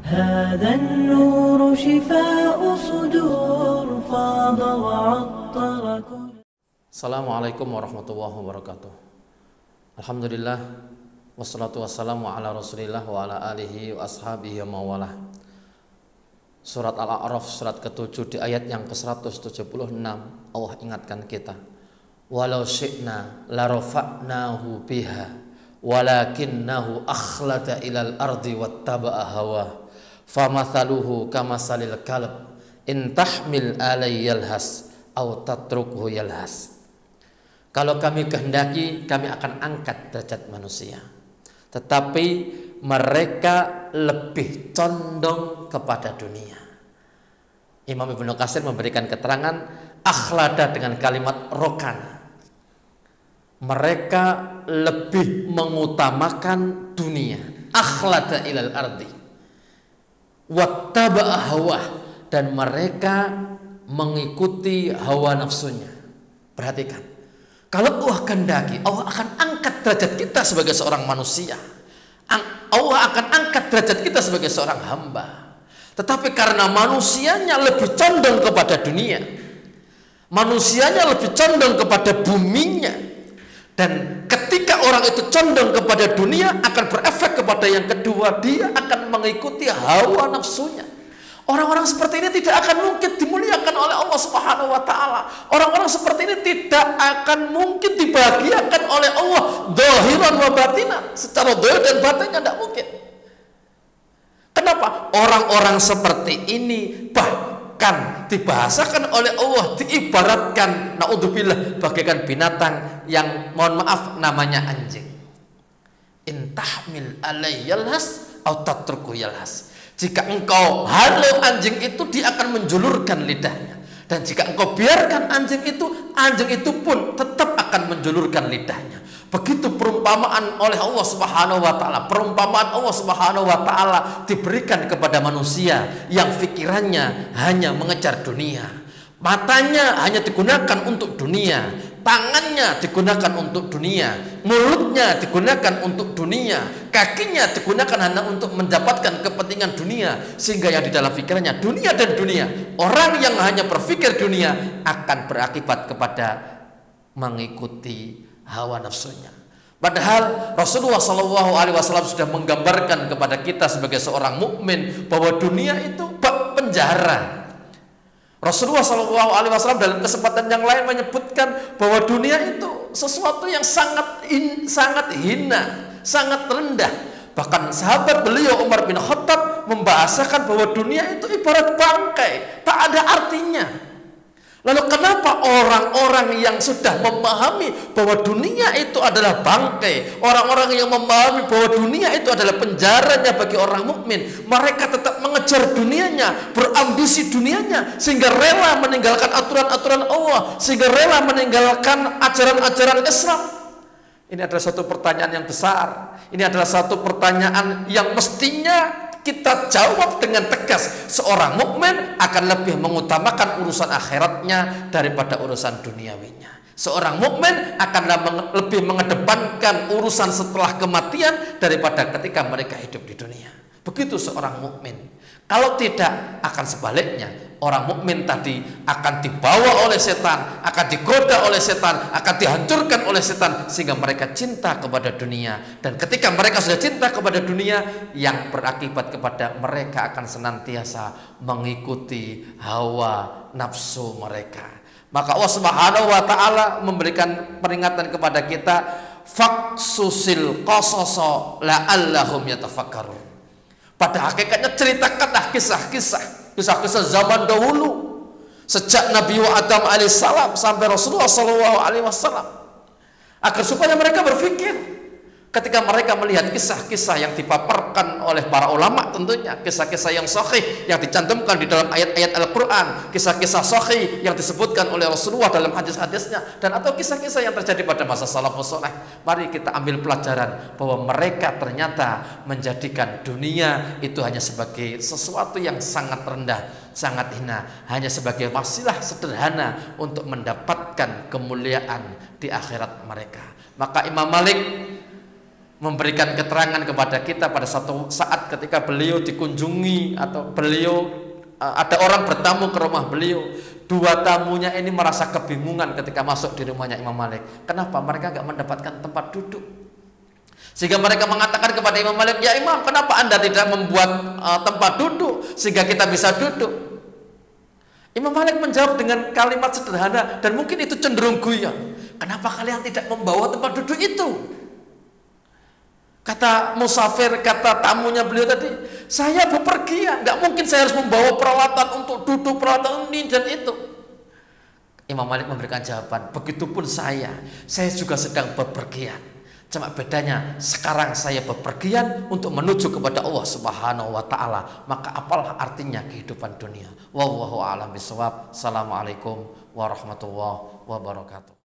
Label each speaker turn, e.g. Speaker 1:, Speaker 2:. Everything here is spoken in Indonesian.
Speaker 1: هذا النور شفاء صدور فاض وعطر كل.
Speaker 2: Assalamualaikum warahmatullahi wabarakatuh. Alhamdulillah wassalatu wassalamu ala Rasulillah wa ala alihi wa ashabihi wa mawalah. Surat Al-A'raf surat ke-7 di ayat yang ke-176 Allah ingatkan kita, walau syi'na la rafa'nahu biha walakinnahu akhlada ilal ardi wattaba'a hawa famathaluhu kamasalil kalb in tahmil alai yalhas aw tatrukhu yalhas. Kalau kami kehendaki, kami akan angkat derajat manusia, tetapi mereka lebih condong kepada dunia. Imam Ibnu Katsir memberikan keterangan akhlada dengan kalimat rokana. Mereka lebih mengutamakan dunia, akhlada ilal ardi wattaba'a hawa, dan mereka mengikuti hawa nafsunya. Perhatikan, kalau Allah kehendaki, Allah akan angkat derajat kita sebagai seorang manusia. Allah akan angkat derajat kita sebagai seorang hamba. Tetapi karena manusianya lebih condong kepada dunia, manusianya lebih condong kepada buminya, dan ketika orang itu condong kepada dunia akan berefek kepada yang kedua, dia akan mengikuti hawa nafsunya. Orang-orang seperti ini tidak akan mungkin dimuliakan oleh Allah Subhanahu wa taala. Orang-orang seperti ini tidak akan mungkin dibahagiakan oleh Allah zahiran wa batinan, secara zahir dan batinnya tidak mungkin. Kenapa? Orang-orang seperti ini bahkan dibahasakan oleh Allah, diibaratkan naudzubillah bagaikan binatang yang mohon maaf namanya anjing. In tahmil alai yalhas aw tatruku yalhas. Jika engkau halau anjing itu, dia akan menjulurkan lidahnya. Dan jika engkau biarkan anjing itu pun tetap akan menjulurkan lidahnya. Begitu perumpamaan oleh Allah Subhanahu wa taala. Perumpamaan Allah Subhanahu wa taala diberikan kepada manusia yang pikirannya hanya mengejar dunia. Matanya hanya digunakan untuk dunia, tangannya digunakan untuk dunia, mulutnya digunakan untuk dunia, kakinya digunakan hanya untuk mendapatkan kepentingan dunia, sehingga yang di dalam pikirannya dunia dan dunia. Orang yang hanya berpikir dunia akan berakibat kepada mengikuti hawa nafsunya. Padahal Rasulullah SAW sudah menggambarkan kepada kita sebagai seorang mukmin bahwa dunia itu bak penjara. Rasulullah SAW dalam kesempatan yang lain menyebutkan bahwa dunia itu sesuatu yang sangat hina, sangat rendah. Bahkan sahabat beliau Umar bin Khattab membahasakan bahwa dunia itu ibarat bangkai, tak ada artinya. Lalu kenapa orang-orang yang sudah memahami bahwa dunia itu adalah bangkai, orang-orang yang memahami bahwa dunia itu adalah penjaranya bagi orang mukmin, mereka tetap mengejar dunianya, berambisi dunianya, sehingga rela meninggalkan aturan-aturan Allah, sehingga rela meninggalkan ajaran-ajaran Islam? Ini adalah satu pertanyaan yang besar. Ini adalah satu pertanyaan yang mestinya kita jawab dengan tegas. Seorang mukmin akan lebih mengutamakan urusan akhiratnya daripada urusan duniawinya. Seorang mukmin akan lebih mengedepankan urusan setelah kematian daripada ketika mereka hidup di dunia. Begitu seorang mukmin. Kalau tidak, akan sebaliknya. Orang mukmin tadi akan dibawa oleh setan, akan digoda oleh setan, akan dihancurkan oleh setan, sehingga mereka cinta kepada dunia. Dan ketika mereka sudah cinta kepada dunia, yang berakibat kepada mereka akan senantiasa mengikuti hawa nafsu mereka. Maka Allah Subhanahu wa taala memberikan peringatan kepada kita, faqsusil qasasa la'allahum yatafakkarun. Pada hakikatnya ceritakanlah kisah-kisah zaman dahulu, sejak Nabi Adam alaihissalam sampai Rasulullah SAW, agar supaya mereka berpikir. Ketika mereka melihat kisah-kisah yang dipaparkan oleh para ulama, tentunya kisah-kisah yang sahih yang dicantumkan di dalam ayat-ayat Al-Quran, kisah-kisah sahih yang disebutkan oleh Rasulullah dalam hadis-hadisnya, dan atau kisah-kisah yang terjadi pada masa salafus saleh, mari kita ambil pelajaran bahwa mereka ternyata menjadikan dunia itu hanya sebagai sesuatu yang sangat rendah, sangat hina, hanya sebagai wasilah sederhana untuk mendapatkan kemuliaan di akhirat mereka. Maka Imam Malik memberikan keterangan kepada kita pada satu saat ketika beliau dikunjungi atau beliau ada orang bertamu ke rumah beliau. Dua tamunya ini merasa kebingungan ketika masuk di rumahnya Imam Malik. Kenapa? Mereka nggak mendapatkan tempat duduk. Sehingga mereka mengatakan kepada Imam Malik, ya Imam, kenapa Anda tidak membuat tempat duduk sehingga kita bisa duduk? Imam Malik menjawab dengan kalimat sederhana dan mungkin itu cenderung guyon. Kenapa kalian tidak membawa tempat duduk itu? Kata musafir, kata tamunya beliau tadi, saya bepergian, nggak mungkin saya harus membawa peralatan untuk duduk, peralatan ini dan itu. Imam Malik memberikan jawaban, begitupun saya juga sedang bepergian. Cuma bedanya sekarang saya bepergian untuk menuju kepada Allah Subhanahu wa taala. Maka apalah artinya kehidupan dunia? Wallahu a'lam bishawab. Assalamualaikum warahmatullahi wabarakatuh.